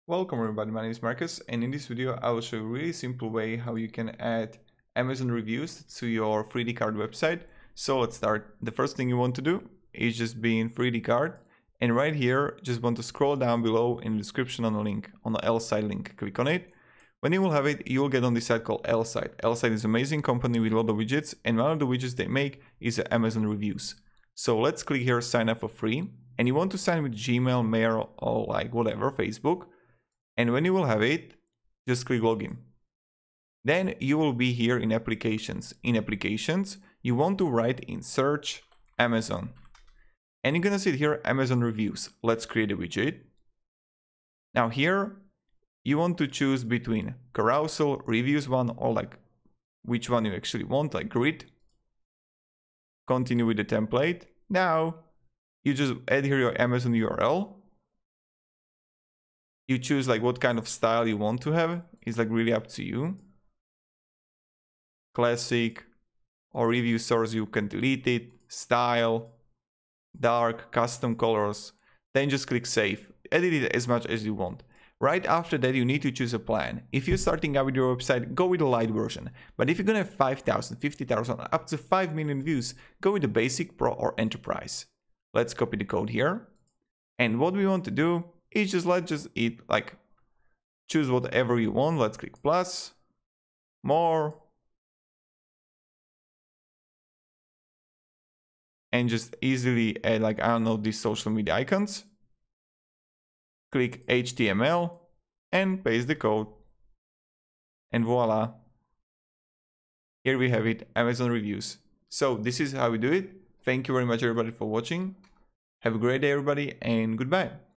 Welcome everybody, my name is Marcus, and in this video I will show you a really simple way how you can add Amazon reviews to your 3dcart website. So let's start. The first thing you want to do is just be in 3dcart, and right here just want to scroll down below in the description on the link, on the L-site link. Click on it. When you will have it, you will get on this site called L-site. L-site is an amazing company with a lot of widgets, and one of the widgets they make is Amazon reviews. So let's click here, sign up for free, and you want to sign with Gmail, Mail, or like whatever, Facebook. And when you will have it, just click login. Then you will be here in applications. In applications, you want to write in search Amazon. And you're gonna see here Amazon reviews. Let's create a widget. Now here, you want to choose between carousel, reviews one, or like which one you actually want, like grid. Continue with the template. Now, you just add here your Amazon URL. You choose like what kind of style you want to have. It's like really up to you. Classic or review source, you can delete it. Style, dark, custom colors. Then just click save. Edit it as much as you want. Right after that, you need to choose a plan. If you're starting out with your website, go with the light version. But if you're gonna have 5,000, 50,000, up to 5 million views, go with the basic, pro, or enterprise. Let's copy the code here. And what we want to do is let's choose whatever you want. Let's click plus, more, and just easily add like, I don't know, these social media icons. Click HTML and paste the code, and voila, here we have it, Amazon reviews. So this is how we do it. Thank you very much everybody for watching. Have a great day everybody, and goodbye.